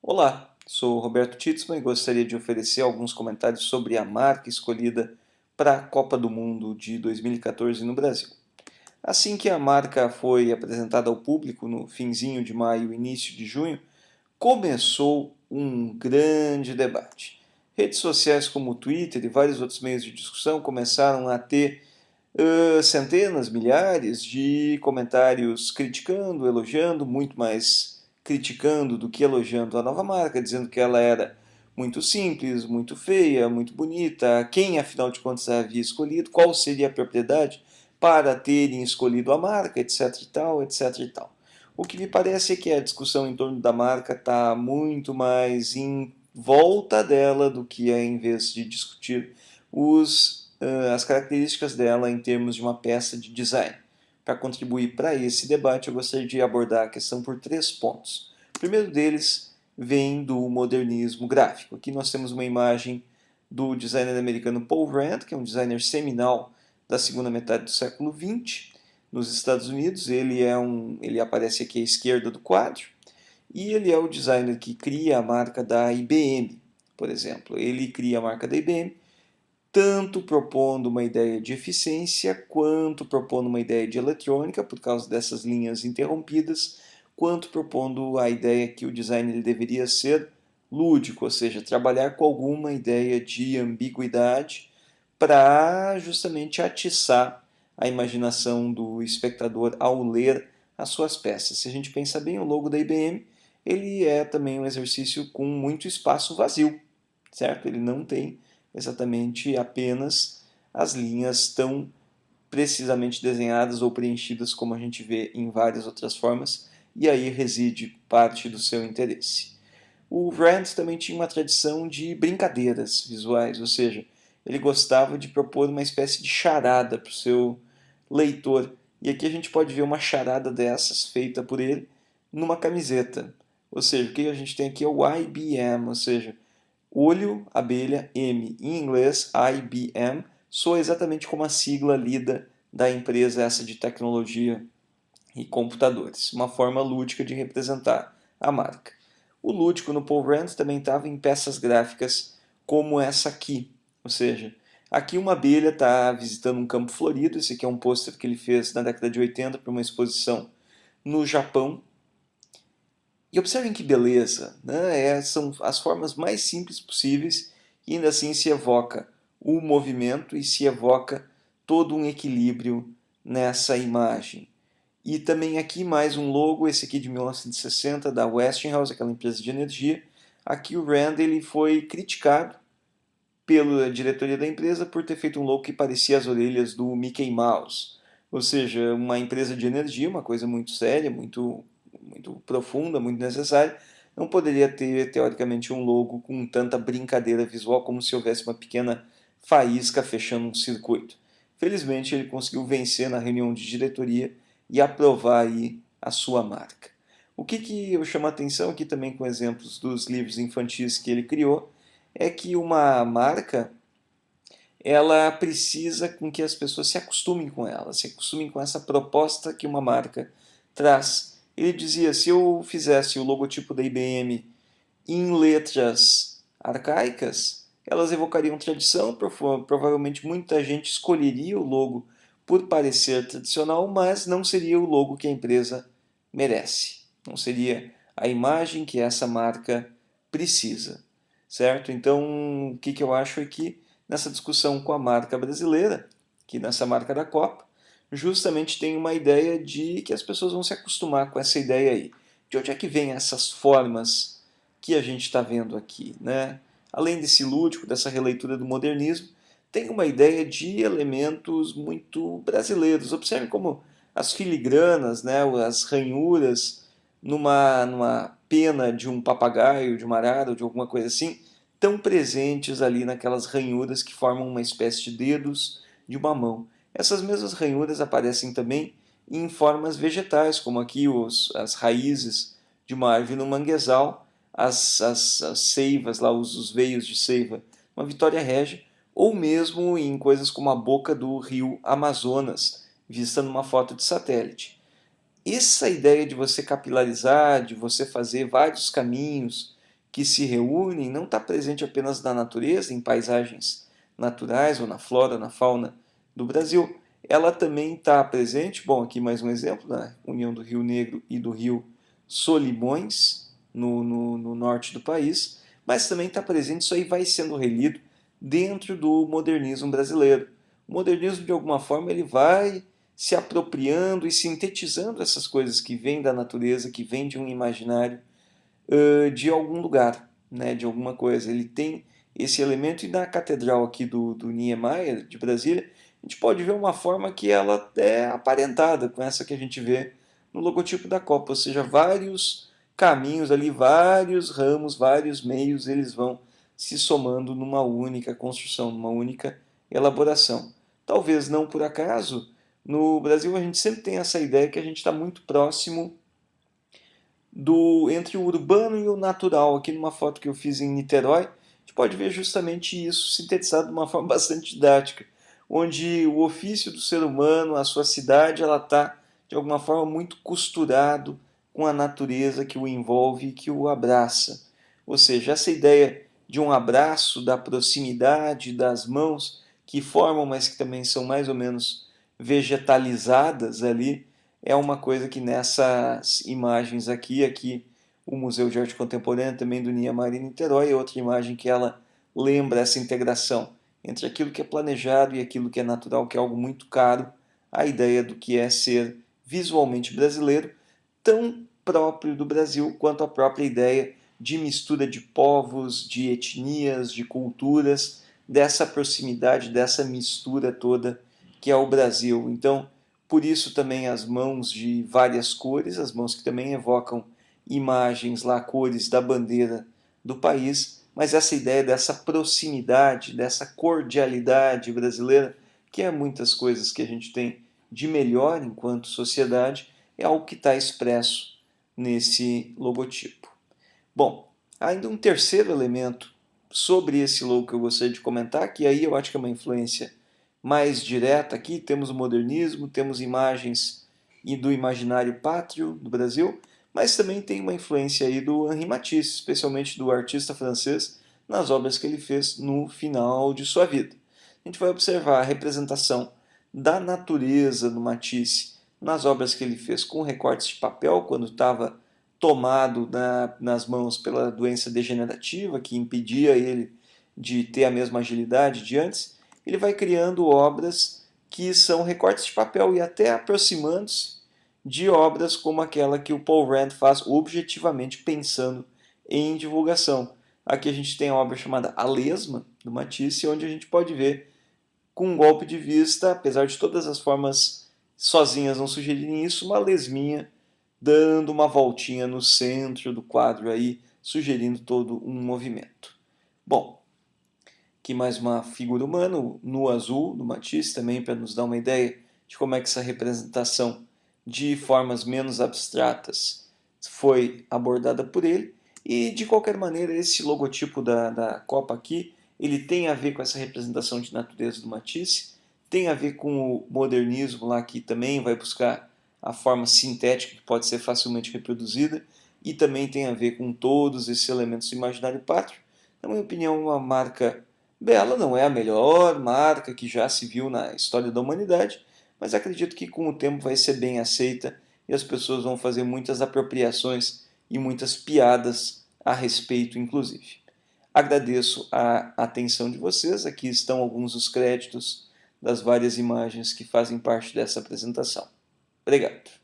Olá, sou Roberto Titzman e gostaria de oferecer alguns comentários sobre a marca escolhida para a Copa do Mundo de 2014 no Brasil. Assim que a marca foi apresentada ao público no finzinho de maio e início de junho, começou um grande debate. Redes sociais como o Twitter e vários outros meios de discussão começaram a ter centenas, milhares de comentários criticando, elogiando, muito mais criticando do que elogiando a nova marca, dizendo que ela era muito simples, muito feia, muito bonita, quem afinal de contas havia escolhido, qual seria a propriedade para terem escolhido a marca, etc e tal, etc e tal. O que me parece é que a discussão em torno da marca está muito mais em volta dela do que em vez de discutir as características dela em termos de uma peça de design. Para contribuir para esse debate, eu gostaria de abordar a questão por três pontos. O primeiro deles vem do modernismo gráfico. Aqui nós temos uma imagem do designer americano Paul Rand, que é um designer seminal da segunda metade do século XX, nos Estados Unidos. Ele aparece aqui à esquerda do quadro, e ele é o designer que cria a marca da IBM, por exemplo. Ele cria a marca da IBM tanto propondo uma ideia de eficiência, quanto propondo uma ideia de eletrônica, por causa dessas linhas interrompidas, quanto propondo a ideia que o design ele deveria ser lúdico, ou seja, trabalhar com alguma ideia de ambiguidade para justamente atiçar a imaginação do espectador ao ler as suas peças. Se a gente pensa bem, o logo da IBM ele é também um exercício com muito espaço vazio, certo? Ele não tem exatamente apenas as linhas tão precisamente desenhadas ou preenchidas como a gente vê em várias outras formas, e aí reside parte do seu interesse. O Rand também tinha uma tradição de brincadeiras visuais, ou seja, ele gostava de propor uma espécie de charada para o seu leitor. E aqui a gente pode ver uma charada dessas feita por ele numa camiseta. Ou seja, o que a gente tem aqui é o IBM, ou seja, olho, abelha, M. Em inglês, IBM, soa exatamente como a sigla lida da empresa essa de tecnologia e computadores. Uma forma lúdica de representar a marca. O lúdico no Paul Rand também estava em peças gráficas como essa aqui. Ou seja, aqui uma abelha está visitando um campo florido. Esse aqui é um pôster que ele fez na década de 80 para uma exposição no Japão. E observem que beleza, né? São as formas mais simples possíveis e ainda assim se evoca o movimento e se evoca todo um equilíbrio nessa imagem. E também aqui mais um logo, esse aqui de 1960 da Westinghouse, aquela empresa de energia. Aqui o Rand ele foi criticado pela diretoria da empresa por ter feito um logo que parecia as orelhas do Mickey Mouse. Ou seja, uma empresa de energia, uma coisa muito séria, muito profunda, muito necessária, não poderia ter, teoricamente, um logo com tanta brincadeira visual como se houvesse uma pequena faísca fechando um circuito. Felizmente, ele conseguiu vencer na reunião de diretoria e aprovar aí a sua marca. O que eu chamo a atenção aqui também com exemplos dos livros infantis que ele criou é que uma marca ela precisa com que as pessoas se acostumem com ela, se acostumem com essa proposta que uma marca traz. Ele dizia, se eu fizesse o logotipo da IBM em letras arcaicas, elas evocariam tradição, provavelmente muita gente escolheria o logo por parecer tradicional, mas não seria o logo que a empresa merece. Não seria a imagem que essa marca precisa, certo? Então, o que eu acho é que nessa discussão com a marca brasileira, que nessa marca da Copa, justamente tem uma ideia de que as pessoas vão se acostumar com essa ideia aí. De onde é que vem essas formas que a gente está vendo aqui, né? Além desse lúdico, dessa releitura do modernismo, tem uma ideia de elementos muito brasileiros. Observe como as filigranas, né, as ranhuras numa pena de um papagaio, de uma arara ou de alguma coisa assim, estão presentes ali naquelas ranhuras que formam uma espécie de dedos de uma mão. Essas mesmas ranhuras aparecem também em formas vegetais, como aqui as raízes de uma árvore no manguezal, as seivas, lá, os veios de seiva, uma Vitória Régia, ou mesmo em coisas como a boca do rio Amazonas, vista numa foto de satélite. Essa ideia de você capilarizar, de você fazer vários caminhos, que se reúnem não está presente apenas na natureza, em paisagens naturais ou na flora, na fauna do Brasil. Ela também está presente, bom, aqui mais um exemplo, na união do Rio Negro e do Rio Solimões, no norte do país, mas também está presente, isso aí vai sendo relido dentro do modernismo brasileiro. O modernismo, de alguma forma, ele vai se apropriando e sintetizando essas coisas que vêm da natureza, que vêm de um imaginário, de algum lugar, né, de alguma coisa. Ele tem esse elemento, e na catedral aqui do Niemeyer, de Brasília, a gente pode ver uma forma que ela é aparentada com essa que a gente vê no logotipo da Copa, ou seja, vários caminhos ali, vários ramos, vários meios, eles vão se somando numa única construção, numa única elaboração. Talvez não por acaso, no Brasil a gente sempre tem essa ideia que a gente está muito próximo entre o urbano e o natural. Aqui numa foto que eu fiz em Niterói, a gente pode ver justamente isso sintetizado de uma forma bastante didática, onde o ofício do ser humano, a sua cidade, ela está de alguma forma muito costurado com a natureza que o envolve e que o abraça. Ou seja, essa ideia de um abraço, da proximidade, das mãos que formam, mas que também são mais ou menos vegetalizadas ali, é uma coisa que nessas imagens aqui o Museu de Arte Contemporânea também do Niemeyer em Niterói é outra imagem que ela lembra essa integração entre aquilo que é planejado e aquilo que é natural, que é algo muito caro, a ideia do que é ser visualmente brasileiro, tão próprio do Brasil quanto a própria ideia de mistura de povos, de etnias, de culturas, dessa proximidade, dessa mistura toda que é o Brasil. Então, por isso também as mãos de várias cores, as mãos que também evocam imagens lá, cores da bandeira do país, mas essa ideia dessa proximidade, dessa cordialidade brasileira, que é muitas coisas que a gente tem de melhor enquanto sociedade, é algo que está expresso nesse logotipo. Bom, ainda um terceiro elemento sobre esse logo que eu gostaria de comentar, que aí eu acho que é uma influência mais direta aqui, temos o modernismo, temos imagens e do imaginário pátrio do Brasil, mas também tem uma influência aí do Henri Matisse, especialmente do artista francês, nas obras que ele fez no final de sua vida. A gente vai observar a representação da natureza do Matisse nas obras que ele fez com recortes de papel, quando estava tomado nas mãos pela doença degenerativa que impedia ele de ter a mesma agilidade de antes. Ele vai criando obras que são recortes de papel e até aproximando-se de obras como aquela que o Paul Rand faz objetivamente pensando em divulgação. Aqui a gente tem a obra chamada A Lesma, do Matisse, onde a gente pode ver com um golpe de vista, apesar de todas as formas sozinhas não sugerirem isso, uma lesminha dando uma voltinha no centro do quadro aí, sugerindo todo um movimento. Bom, aqui mais uma figura humana, no azul, do Matisse, também para nos dar uma ideia de como é que essa representação de formas menos abstratas foi abordada por ele. E, de qualquer maneira, esse logotipo da Copa aqui, ele tem a ver com essa representação de natureza do Matisse, tem a ver com o modernismo lá, que também vai buscar a forma sintética que pode ser facilmente reproduzida, e também tem a ver com todos esses elementos do imaginário pátrio. Na minha opinião, uma marca bela, não é a melhor marca que já se viu na história da humanidade, mas acredito que com o tempo vai ser bem aceita e as pessoas vão fazer muitas apropriações e muitas piadas a respeito, inclusive. Agradeço a atenção de vocês, aqui estão alguns dos créditos das várias imagens que fazem parte dessa apresentação. Obrigado.